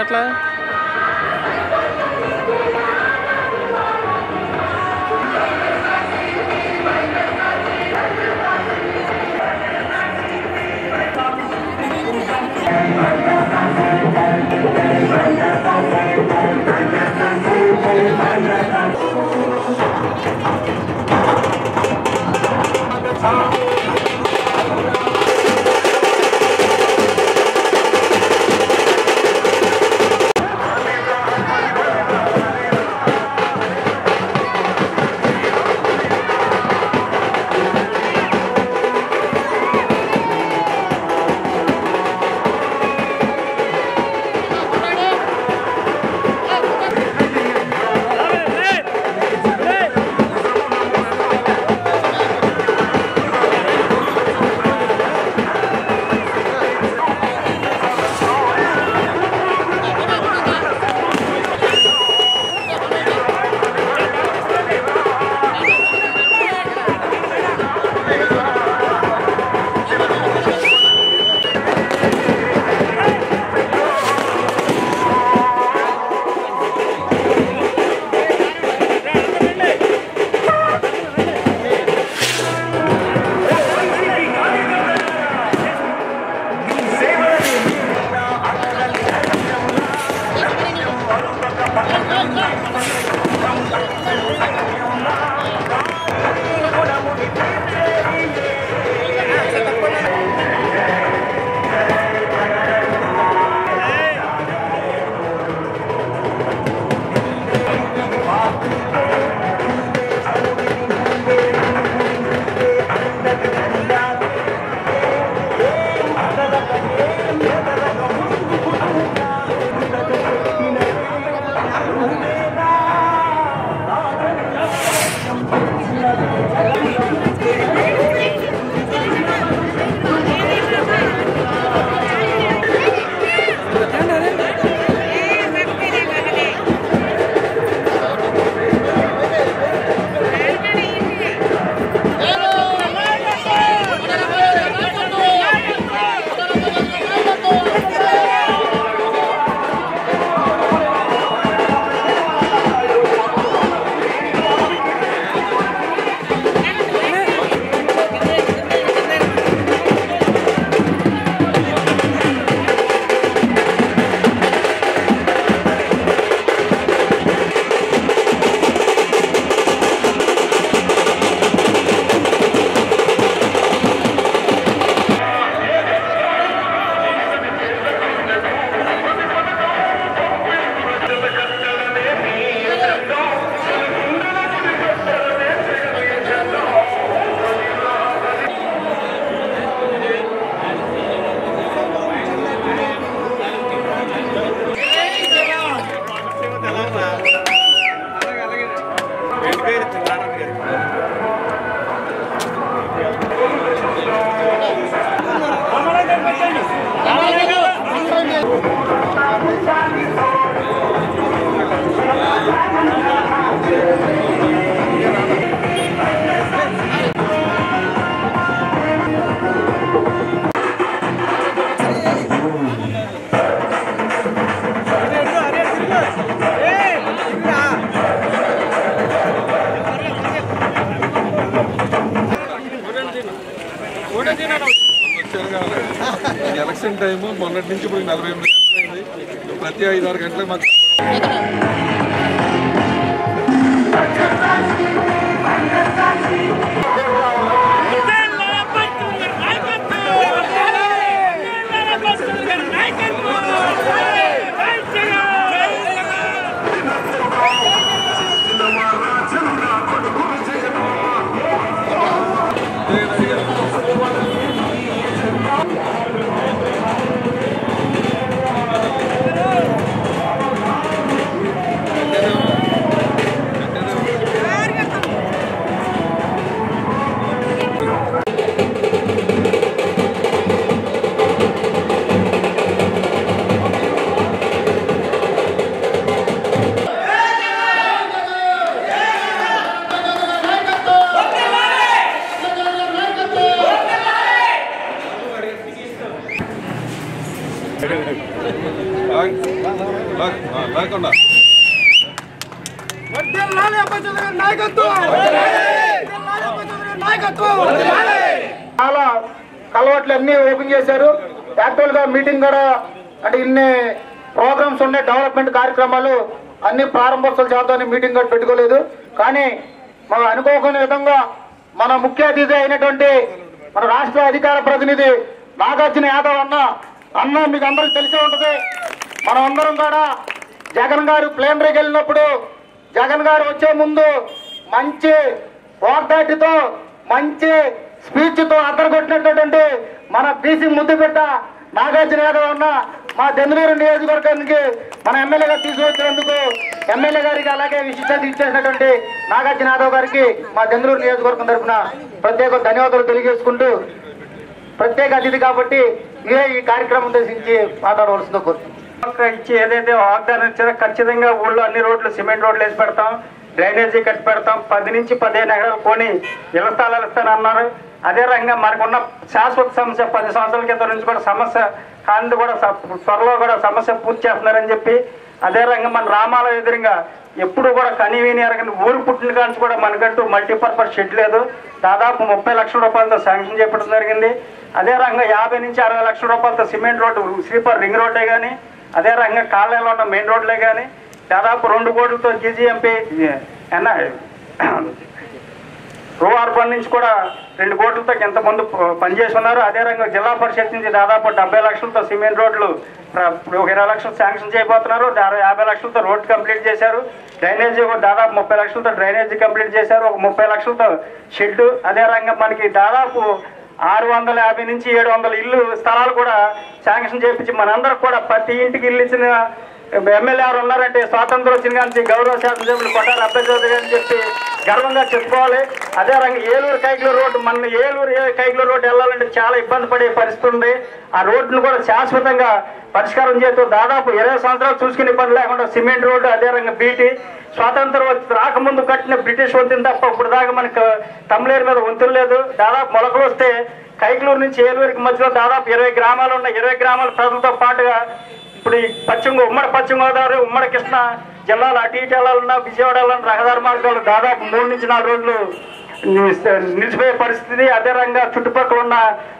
అట్లా election time మొన్నటి నుంచి ఇప్పుడు 48 గంటలైంది. ప్రతి 5-6 గంటలకు మాకు నాయకత్వం లేకుండా చాలా కలవట్లు అన్ని ఓపెన్ చేశారు. యాక్చువల్ గా మీటింగ్ కూడా అంటే ఇన్ని ప్రోగ్రామ్స్ ఉన్నాయి, డెవలప్మెంట్ కార్యక్రమాలు అన్ని ప్రారంభోత్సవాలు చేద్దామని మీటింగ్ కూడా పెట్టుకోలేదు. కానీ మనం అనుకోకునే విధంగా మన ముఖ్య అతిథి అయినటువంటి మన రాష్ట్ర అధికార ప్రతినిధి నాగార్జున యాదవ్ అన్న మీకు అందరికి తెలిసే ఉంటుంది. మనం అందరం కూడా జగన్ గారు ప్లేనరీకి వెళ్ళినప్పుడు జగన్ గారు వచ్చే ముందు మంచి వాగ్దాటితో మంచి స్పీచ్తో అద్దరగొట్టినటువంటి మన బీసీ ముద్దుబిడ్డ నాగార్జున యాదవ్ అన్న మా దెందులూరు నియోజకవర్గానికి మన ఎమ్మెల్యేగా తీసుకొచ్చినందుకు ఎమ్మెల్యే గారికి అలాగే విశిష్టత ఇచ్చేసినటువంటి నాగార్జున యాదవ్ గారికి మా దెందులూరు నియోజకవర్గం తరఫున ప్రత్యేక ధన్యవాదాలు తెలియజేసుకుంటూ, ప్రత్యేక అతిథి కాబట్టి మీరే ఈ కార్యక్రమం ఉద్దేశించి మాట్లాడవలసిందో కోరుతున్నాం. ఇచ్చి ఏదైతే వాగ్దానం ఇచ్చారో ఖచ్చితంగా ఊళ్ళో అన్ని రోడ్లు సిమెంట్ రోడ్లు వేసి పెడతాం, డ్రైనేజీ కట్టి పెడతాం, 10 నుంచి 15 ఎకరాలు కొని ఇళ్ల స్థలాలు ఇస్తానన్నారు. అదే రకంగా మనకున్న శాశ్వత సమస్య 10 సంవత్సరాల క్రితం నుంచి కూడా సమస్య కాంతి కూడా త్వరలో కూడా సమస్య పూర్తి చేస్తున్నారని చెప్పి, అదే రకంగా మన రామాలయం ఎదురుగా ఎప్పుడు కూడా కనివిని ఎరగని ఊరు పుట్టిన కానీ కూడా మనకంటూ మల్టీపర్పస్ షెడ్ లేదు. దాదాపు 30 లక్షల రూపాయలతో శాంక్షన్ చేయడం జరిగింది. అదే రకంగా 50 నుంచి 60 లక్షల రూపాయలతో సిమెంట్ రోడ్డు స్లీపర్ రింగ్ రోడ్డే కానీ, అదే రకంగా కాలనీలో ఉన్న మెయిన్ రోడ్లే కానీ దాదాపు 2 కోట్లతో జీజీఎంపీ రో అర్బన్ నుంచి కూడా 2 కోట్లతో ఇంతమంది పనిచేసి ఉన్నారు. అదే రకంగా జిల్లా పరిషత్ నుంచి దాదాపు 70 లక్షలతో సిమెంట్ రోడ్లు 20 లక్షలు శాంక్షన్ చేయబోతున్నారు. 50 లక్షలతో రోడ్ కంప్లీట్ చేశారు. డ్రైనేజీ దాదాపు 30 లక్షలతో డ్రైనేజీ కంప్లీట్ చేశారు. ఒక 30 లక్షలతో షెడ్. అదే రకంగా మనకి దాదాపు 650 నుంచి 700 ఇల్లు స్థలాలు కూడా శాంక్షన్ చేయించి మనందరికి కూడా ప్రతి ఇంటికి ఇల్లు ఇచ్చిన ఎమ్మెల్యే ఎవరు ఉన్నారంటే స్వాతంత్రం వచ్చిన కానీ గౌరవ శాసనసభ్యులు కొట్టాలి అబ్బాయి చౌదరి అని చెప్పి గర్వంగా చెప్పుకోవాలి. అదే రంగా ఏలూరు కైకలూరు రోడ్డు, మన ఏలూరు కైకలూరు రోడ్డు వెళ్ళాలంటే చాలా ఇబ్బంది పడే పరిస్థితి ఉంది. ఆ రోడ్డును కూడా శాశ్వతంగా పరిష్కారం చేస్తూ దాదాపు 20 సంవత్సరాలు చూసుకునే పని లేకుండా సిమెంట్ రోడ్డు, అదే రంగా బీటీ స్వాతంత్రం రాకముందు కట్టిన బ్రిటిష్ వంతెన తప్ప ఇప్పుడు దాకా మనకు తమిళేరు మీద వంతులు లేదు. దాదాపు మొలకలు వస్తే కైకలూరు నుంచి ఏలూరుకి మధ్యలో దాదాపు 20 గ్రామాలు ఉన్నాయి. 20 గ్రామాల ప్రజలతో పాటుగా ఇప్పుడు ఈ ఉమ్మడి పశ్చిమ గోదావరి, ఉమ్మడి కృష్ణా జిల్లాలు అటు ఇటు వెళ్ళాలన్నా విజయవాడ వెళ్ళాలన్నా రహదారి మార్గాలు దాదాపు 3 నుంచి 4 రోజులు నిలిచిపోయే పరిస్థితి. అదే రంగా చుట్టుపక్కల ఉన్న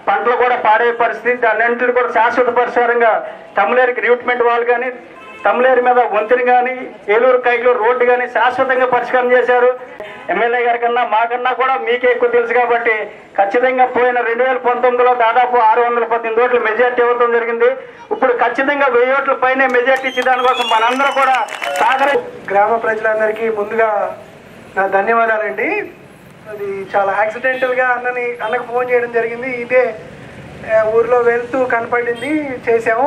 పంటలు కూడా పాడే పరిస్థితి. దాన్నింటిని కూడా శాశ్వత పరిష్కారంగా తమిళేరుకి రిక్రూట్మెంట్ వాళ్ళు కానీ, తమిళేరు మీద వంతెన కానీ, ఏలూరు కైకలూరు రోడ్డు కానీ శాశ్వతంగా పరిష్కారం చేశారు. ఎమ్మెల్యే గారి కన్నా మాకన్నా కూడా మీకే ఎక్కువ తెలుసు కాబట్టి ఖచ్చితంగా పోయిన 2019లో దాదాపు 618 ఓట్లు మెజార్టీ ఇవ్వడం జరిగింది. ఇప్పుడు ఖచ్చితంగా 1000 ఓట్ల పైనే మెజార్టీ ఇచ్చే దానికోసం మనందరూ కూడా గ్రామ ప్రజలందరికీ ముందుగా నా ధన్యవాదాలండి. అది చాలా యాక్సిడెంటల్గా అన్నకు ఫోన్ చేయడం జరిగింది. ఇదే ఊర్లో వెళ్తూ కనపడింది, చేసాము.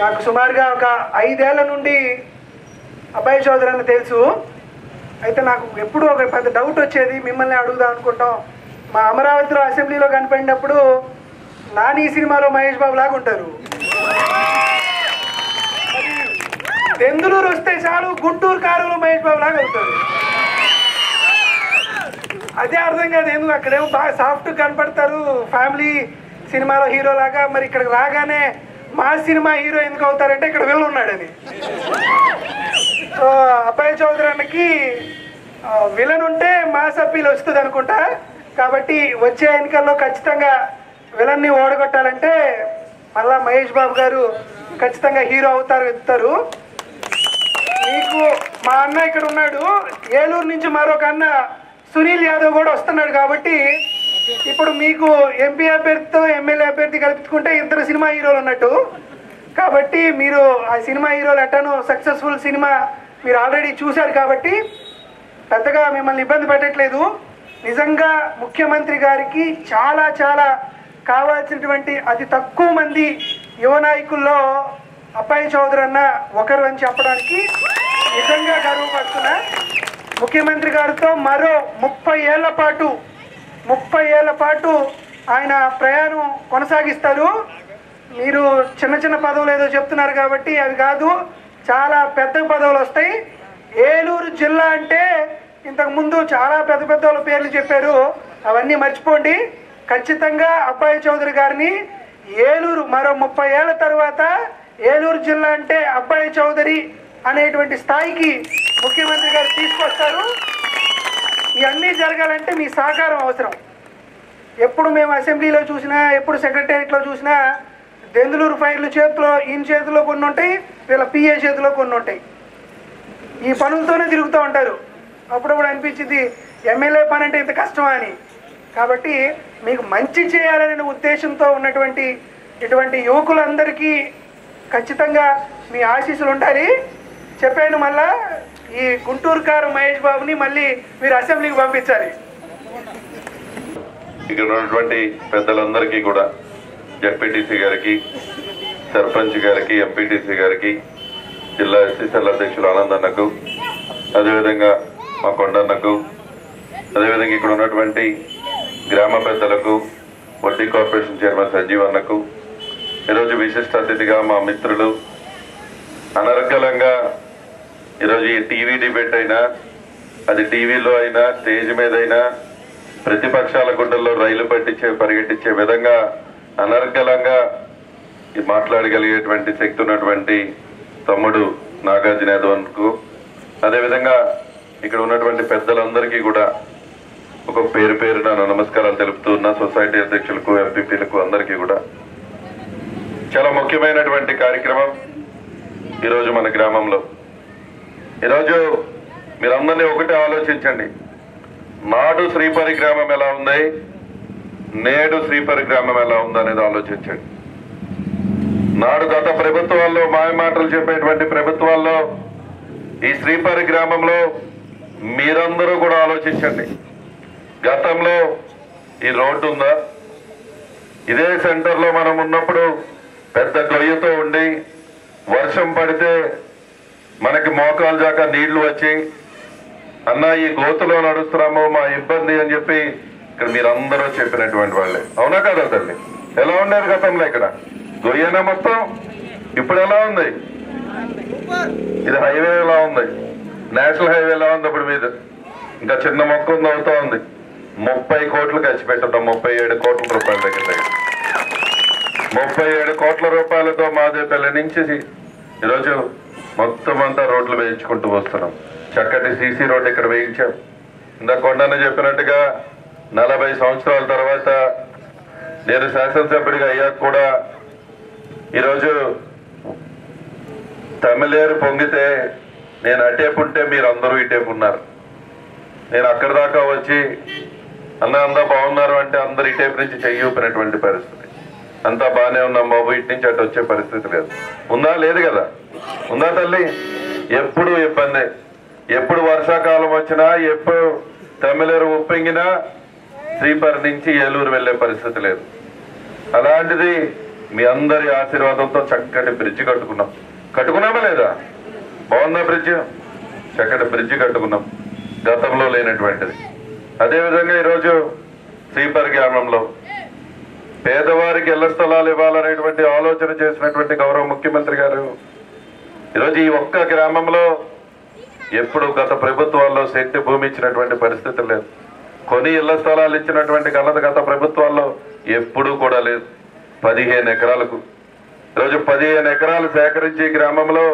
నాకు సుమారుగా ఒక 5 ఏళ్ల నుండి అబ్బాయి చౌదరి అని తెలుసు. అయితే నాకు ఎప్పుడూ ఒక పెద్ద డౌట్ వచ్చేది, మిమ్మల్ని అడుగుదాం అనుకుంటాం. మా అమరావతిలో అసెంబ్లీలో కనపడినప్పుడు నాని సినిమాలో మహేష్ బాబు లాగా ఉంటారు. దెందులూరు వస్తే చాలు గుంటూరు కారులో మహేష్ బాబు లాగా అవుతారు. అదే అర్థం కాదు ఎందుకు అక్కడేమో బాగా సాఫ్ట్ కనపడతారు ఫ్యామిలీ సినిమాలో హీరో లాగా. మరి ఇక్కడికి రాగానే మా సినిమా హీరో ఎందుకు అవుతారంటే ఇక్కడ వెళ్ళి ఉన్నాడని. సో అబ్బాయి చౌదరి అన్నకి విలన్ ఉంటే మాస్ అప్పీల్ వస్తుంది అనుకుంటా. కాబట్టి వచ్చే ఎన్నికల్లో ఖచ్చితంగా విలన్ని ఓడగొట్టాలంటే మళ్ళా మహేష్ బాబు గారు ఖచ్చితంగా హీరో అవుతారు. మీకు మా అన్న ఇక్కడ ఉన్నాడు, ఏలూరు నుంచి మరొక అన్న సునీల్ యాదవ్ కూడా వస్తున్నాడు. కాబట్టి ఇప్పుడు మీకు ఎంపీ అభ్యర్థితో ఎమ్మెల్యే అభ్యర్థి కలుపుకుంటే 2 సినిమా హీరోలు ఉన్నట్టు. కాబట్టి మీరు ఆ సినిమా హీరోలు ఎట్టాను సక్సెస్ఫుల్ సినిమా మీరు ఆల్రెడీ చూశారు కాబట్టి పెద్దగా మిమ్మల్ని ఇబ్బంది పెట్టట్లేదు. నిజంగా ముఖ్యమంత్రి గారికి చాలా చాలా కావాల్సినటువంటి అతి తక్కువ మంది యువ నాయకుల్లో అబ్బాయి చౌదరి అన్న ఒకరు అని చెప్పడానికి నిజంగా గర్వపడుతున్నా. ముఖ్యమంత్రి గారితో మరో 30 ఏళ్ల పాటు ఆయన ప్రయాణం కొనసాగిస్తారు. మీరు చిన్న చిన్న పదవులు ఏదో చెప్తున్నారు కాబట్టి అవి కాదు, చాలా పెద్ద పదవులు వస్తాయి. ఏలూరు జిల్లా అంటే ఇంతకుముందు చాలా పెద్ద పెద్ద వాళ్ళ పేర్లు చెప్పారు, అవన్నీ మర్చిపోండి. ఖచ్చితంగా అబ్బాయి చౌదరి గారిని ఏలూరు మరో 30 ఏళ్ల తర్వాత ఏలూరు జిల్లా అంటే అబ్బాయి చౌదరి అనేటువంటి స్థాయికి ముఖ్యమంత్రి గారు తీసుకొస్తారు. ఇవన్నీ జరగాలంటే మీ సహకారం అవసరం. ఎప్పుడు మేము అసెంబ్లీలో చూసినా, ఎప్పుడు సెక్రటేరియట్లో చూసినా దెందులూరు ఫైర్లు చేతిలో, ఈయన చేతిలో కొన్ని ఉంటాయి, వీళ్ళ పిఏ చేతిలో కొన్ని ఉంటాయి. ఈ పనులతోనే తిరుగుతూ ఉంటారు. అప్పుడప్పుడు అనిపించింది ఎమ్మెల్యే పని అంటే ఇంత కష్టమా అని. కాబట్టి మీకు మంచి చేయాలనే ఉద్దేశంతో ఉన్నటువంటి ఇటువంటి యువకులందరికీ ఖచ్చితంగా మీ ఆశీస్సులు ఉండాలి. చెప్పాను, మళ్ళా ఈ గుంటూరు కారు మహేష్ బాబుని మళ్ళీ మీరు అసెంబ్లీకి పంపించాలి. ఇక్కడ ఉన్నటువంటి పెద్దలందరికీ కూడా, జడ్పీటీసీ గారికి, సర్పంచ్ గారికి, ఎంపీటీసీ గారికి, జిల్లా ఎస్సీసీఎల్ అధ్యక్షులు ఆనందన్నకు, అదేవిధంగా మా కొండన్నకు, అదేవిధంగా ఇక్కడ ఉన్నటువంటి గ్రామ పెద్దలకు, వడ్డీ కార్పొరేషన్ చైర్మన్ సంజీవ్ అన్నకు, ఈరోజు విశిష్ట అతిథిగా మా మిత్రులు, అనర్గళంగా ఈరోజు ఈ టీవీ డిబేట్ అయినా, అది టీవీలో అయినా, స్టేజ్ మీద అయినా, ప్రతిపక్షాల గుండెల్లో రైలు పరిగెట్టించే విధంగా అనర్గళంగా మాట్లాడగలిగేటువంటి శక్తి ఉన్నటువంటి తమ్ముడు నాగార్జున యాదవ్కు, అదేవిధంగా ఇక్కడ ఉన్నటువంటి పెద్దలందరికీ కూడా ఒక పేరు పేరున నమస్కారాలు తెలుపుతూ ఉన్న సొసైటీ అధ్యక్షులకు, ఎంపీపీలకు అందరికీ కూడా చాలా ముఖ్యమైనటువంటి కార్యక్రమం ఈరోజు మన గ్రామంలో. ఈరోజు మీరందరినీ ఒకటే ఆలోచించండి. నాడు శ్రీపరి గ్రామం ఎలా ఉంది, నేడు శ్రీపరి గ్రామం ఎలా ఉంది అనేది ఆలోచించండి. నాడు గత ప్రభుత్వాల్లో మాయమాటలు చెప్పేటువంటి ప్రభుత్వాల్లో ఈ శ్రీపరి గ్రామంలో మీరందరూ కూడా ఆలోచించండి. గతంలో ఈ రోడ్డు ఉందా? ఇదే సెంటర్లో మనం ఉన్నప్పుడు పెద్ద గొయ్యతో ఉండి వర్షం పడితే మనకి మోకాలు దాకా నీళ్లు వచ్చి, అన్న ఈ గోతులో నడుస్తున్నాము, మా ఇబ్బంది అని చెప్పి ఇక్కడ మీరందరూ చెప్పినటువంటి వాళ్ళే. అవునా కదా తల్లి? ఎలా ఉండేది గతంలో? ఇక్కడ గొయ్యనే మొత్తం. ఇప్పుడు ఎలా ఉంది? ఇది హైవే ఎలా ఉంది, నేషనల్ హైవే ఎలా ఉంది. ఇప్పుడు మీద ఇంకా చిన్న మొక్క ఉంది, అవుతా ఉంది. 30 కోట్లు ఖర్చు పెట్టడం, 37 కోట్ల రూపాయల దగ్గర 37 కోట్ల రూపాయలతో మాదేపల్లి నుంచి ఈరోజు మొత్తం అంతా రోడ్లు వేయించుకుంటూ వస్తున్నాం. చక్కటి సీసీ రోడ్డు ఇక్కడ వేయించాం. ఇందాక కొండన్న చెప్పినట్టుగా 40 సంవత్సరాల తర్వాత నేను శాసనసభ్యుడిగా అయ్యాక కూడా ఈరోజు తమిళేరు పొంగితే నేను అటేపు ఉంటే మీరు అందరూ ఇటేపు ఉన్నారు. నేను అక్కడి దాకా వచ్చి అంతా బాగున్నారు అంటే అందరు ఇటేపు నుంచి చెయ్యి ఊపినటువంటి పరిస్థితి. అంతా బాగానే ఉన్నాం బాబు, ఇటు నుంచి అటు వచ్చే పరిస్థితి లేదు. ఉందా? లేదు కదా. ఉందా తల్లి? ఎప్పుడు ఇబ్బంది. ఎప్పుడు వర్షాకాలం వచ్చినా, ఎప్పుడు తమిళేరు ఉప్పొంగినా శ్రీపరి నుంచి ఏలూరు వెళ్లే పరిస్థితి లేదు. అలాంటిది మీ అందరి ఆశీర్వాదంతో చక్కటి బ్రిడ్జి కట్టుకున్నామా లేదా? బాగుందా బ్రిడ్జ్? చక్కటి బ్రిడ్జి కట్టుకున్నాం, గతంలో లేనటువంటిది. అదేవిధంగా ఈరోజు శ్రీపరి గ్రామంలో పేదవారికి ఇళ్ల స్థలాలు ఇవ్వాలనేటువంటి ఆలోచన చేసినటువంటి గౌరవ ముఖ్యమంత్రి గారు ఈరోజు ఈ ఒక్క గ్రామంలో ఎప్పుడు గత ప్రభుత్వాల్లో శక్తి భూమి ఇచ్చినటువంటి పరిస్థితి లేదు. కొని ఇళ్ల స్థలాలు ఇచ్చినటువంటి గత ప్రభుత్వాల్లో ఎప్పుడూ కూడా లేదు. 15 ఎకరాలకు ఈరోజు 15 ఎకరాలు సేకరించి గ్రామంలో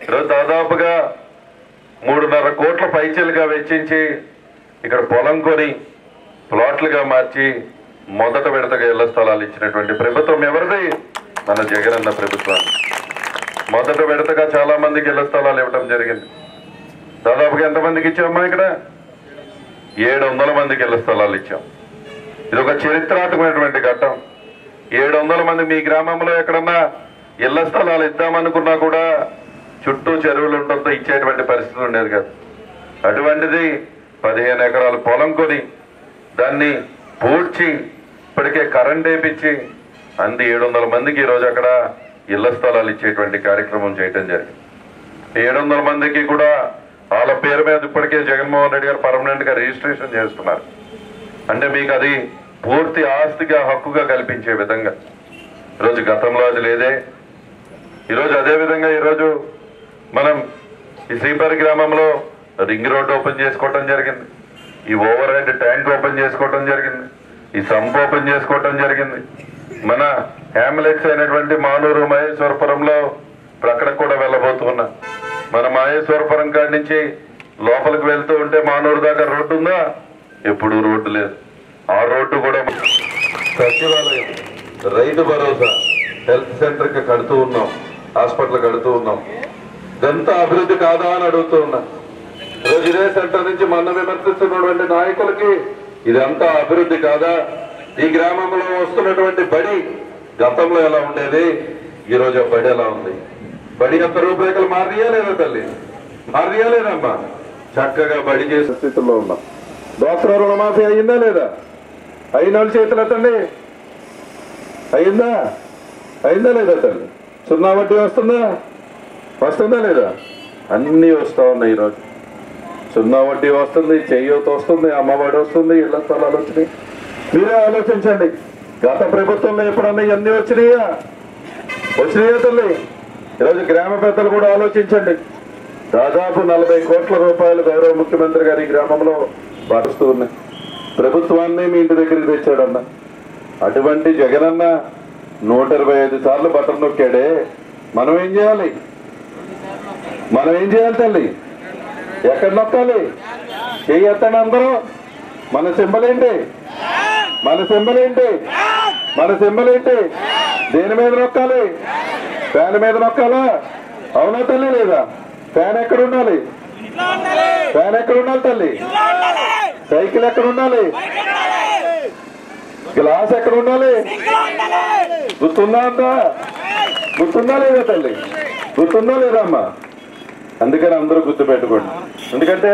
ఈరోజు దాదాపుగా 3.5 కోట్ల పైచీలుగా వెచ్చించి ఇక్కడ పొలం కొని ప్లాట్లుగా మార్చి మొదట విడతగా ఇళ్ల స్థలాలు ఇచ్చినటువంటి ప్రభుత్వం ఎవరిది? మన జగనన్న ప్రభుత్వాన్ని. మొదట విడతగా చాలా మందికి ఇళ్ల స్థలాలు ఇవ్వడం జరిగింది. దాదాపుగా ఎంతమందికి ఇచ్చామా? ఇక్కడ 700 మందికి ఇళ్ల స్థలాలు ఇచ్చాం. ఇది ఒక చరిత్రాత్మకమైనటువంటి ఘట్టం. 700 మంది మీ గ్రామంలో ఎక్కడన్నా ఇళ్ల స్థలాలు ఇద్దామనుకున్నా కూడా చుట్టూ చెరువులు ఉండడంతో ఇచ్చేటువంటి పరిస్థితి ఉండేది కాదు. అటువంటిది 15 ఎకరాలు పొలం కొని దాన్ని పూడ్చి ఇప్పటికే కరెంట్ వేపించి 700 మందికి ఈరోజు అక్కడ ఇళ్ల స్థలాలు ఇచ్చేటువంటి కార్యక్రమం చేయటం జరిగింది. 700 మందికి కూడా వాళ్ళ పేరు మీద ఇప్పటికే జగన్మోహన్ రెడ్డి గారు పర్మనెంట్ గా రిజిస్ట్రేషన్ చేస్తున్నారు. అంటే మీకు అది పూర్తి ఆస్తిగా, హక్కుగా కల్పించే విధంగా. ఈరోజు గతంలో అది లేదే. ఈరోజు అదేవిధంగా ఈరోజు మనం ఈ శ్రీపరి గ్రామంలో రింగ్ రోడ్ ఓపెన్ చేసుకోవటం జరిగింది, ఈ ఓవర్ హెడ్ ట్యాంక్ ఓపెన్ చేసుకోవటం జరిగింది, ఈ సంప్ ఓపెన్ చేసుకోవటం జరిగింది. మన హ్యామ్లెట్స్ అయినటువంటి మానూరు మహేశ్వరపురంలో ఇప్పుడు అక్కడ కూడా వెళ్ళబోతున్నా. మన మహేశ్వరపురం కాడి నుంచి లోపలికి వెళ్తూ ఉంటే మానూరు దాకా రోడ్డు ఉందా? ఎప్పుడు రోడ్డు లేదు. ఆ రోడ్డు కూడా సచివాలయం, రైతు భరోసా, హెల్త్ సెంటర్ కి కడుతూ ఉన్నాం, హాస్పిటల్ కడుతూ ఉన్నాం. ఇదంతా అభివృద్ధి కాదా అని అడుగుతూ ఉన్నా. ఈరోజు ఇదే సెంటర్ నుంచి మన విమర్శిస్తున్నటువంటి నాయకులకి ఇదంతా అభివృద్ధి కాదా? ఈ గ్రామంలో వస్తున్నటువంటి బడి గతంలో ఎలా ఉండేది, ఈ రోజు బడి ఎలా ఉంది? బడి అంత రూపురేఖలు మారియా లేదా తల్లి? మారియా లేదమ్మా? చక్కగా బడి చేసే స్థితిలో ఉన్నాం. డ్వాక్రా రుణమాఫీ అయిందా లేదా? అయిన వాళ్ళు చేతులు ఎత్తండి. అయిందా? అయిందా లేదా తల్లి? సున్నా వడ్డీ వస్తుందా లేదా? అన్నీ వస్తా ఉన్నాయి. ఈరోజు సున్నా వడ్డీ వస్తుంది, చేయూత వస్తుంది, అమ్మఒడి వస్తుంది, ఇళ్ల స్థలాలు వచ్చినాయి. మీరే ఆలోచించండి, గత ప్రభుత్వంలో ఎప్పుడన్నా ఇవన్నీ వచ్చినాయా తల్లి? ఈరోజు గ్రామ పెద్దలు కూడా ఆలోచించండి. దాదాపు 40 కోట్ల రూపాయలు గౌరవ ముఖ్యమంత్రి గారి గ్రామంలో పాటిస్తూ ఉన్నాయి. ప్రభుత్వాన్ని మీ ఇంటి దగ్గరికి తెచ్చాడన్న. అటువంటి జగనన్న 125 సార్లు బటన్ నొక్కాడే. మనం ఏం చేయాలి తల్లి? ఎక్కడ నొక్కాలి? ఎత్తండి అందరూ. మన సింబల్ ఏంటి? దేని మీద నొక్కాలి? ఫ్యాన్ మీద నొక్కాలా? అవునా తల్లి లేదా? ఫ్యాన్ ఎక్కడ ఉండాలి తల్లి? సైకిల్ ఎక్కడ ఉండాలి? గ్లాస్ ఎక్కడ ఉండాలి? గుర్తుందా లేదా తల్లి? గుర్తుందా లేదా అమ్మా? అందుకని అందరూ గుర్తు పెట్టుకోండి. ఎందుకంటే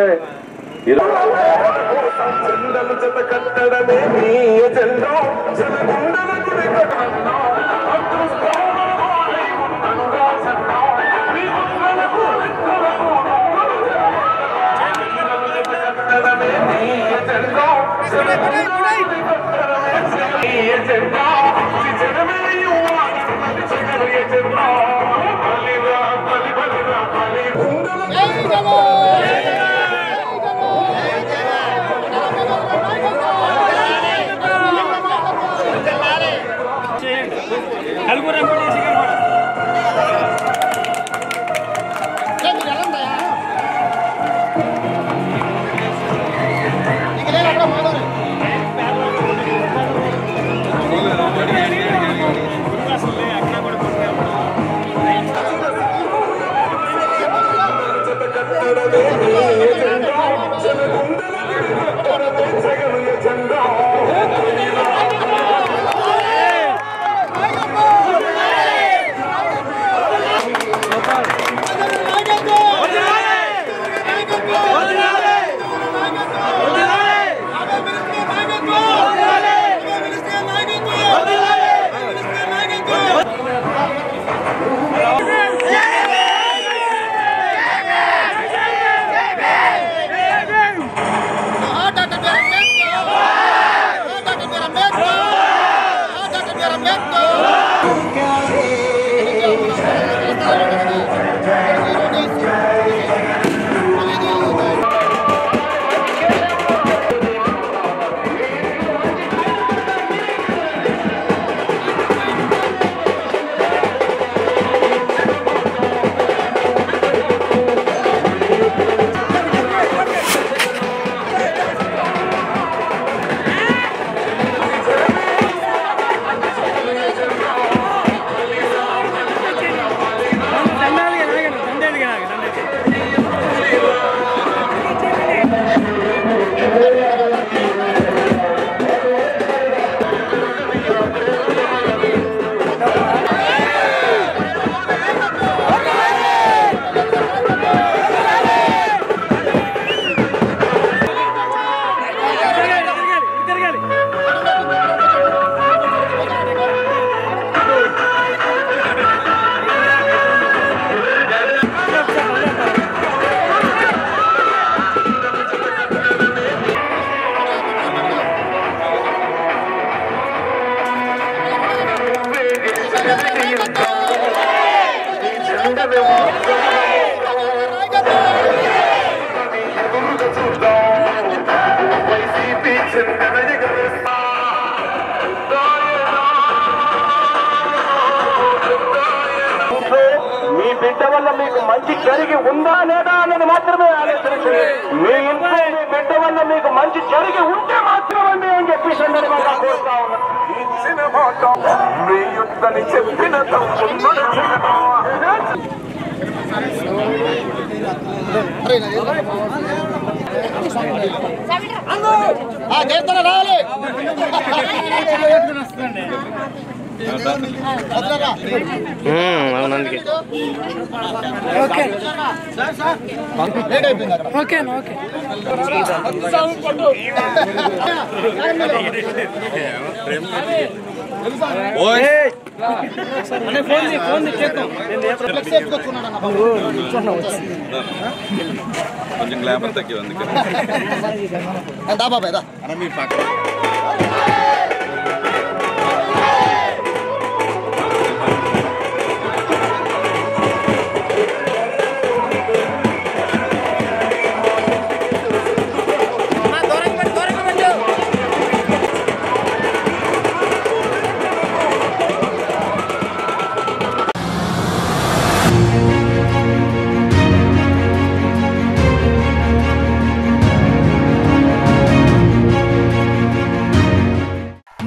మంచి జరిగి ఉందా లేదా అన్నది మాత్రమే ఆలోచించండి. మీ ఇంట్లో మీ బిడ్డ వల్ల మీకు మంచి జరిగి ఉంటే మాత్రమే అని చెప్పి సందర్భంగా కోరుతా ఉన్నాను. చెప్పిన రావాలి అవునందుకే ఓకే కొంచెం గ్లామర్ తగ్గి అందుకే మీ పక్క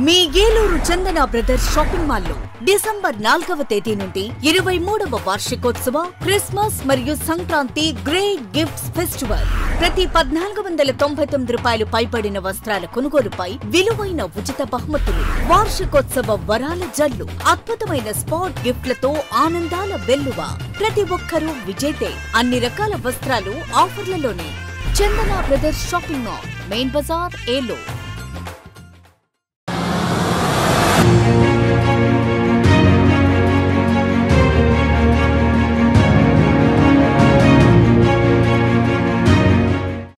మీ ఏలూరు చందన బ్రదర్స్ షాపింగ్ మాల్ లో డిసెంబర్ 4వ తేదీ నుండి 23వ వార్షికోత్సవ క్రిస్మస్ మరియు సంక్రాంతి గ్రేట్ గిఫ్ట్స్ ఫెస్టివల్. ప్రతి 1499 రూపాయలు పైబడిన వస్త్రాల కొనుగోలుపై విలువైన ఉచిత బహుమతులు, వార్షికోత్సవ వరాల జల్లు, అద్భుతమైన స్పాట్ గిఫ్ట్లతో ఆనందాల వెల్లువ. ప్రతి ఒక్కరూ విజేతే. అన్ని రకాల వస్త్రాలు ఆఫర్లలోనే. Chandana brothers shopping mall, main బజార్, ఏలూరు.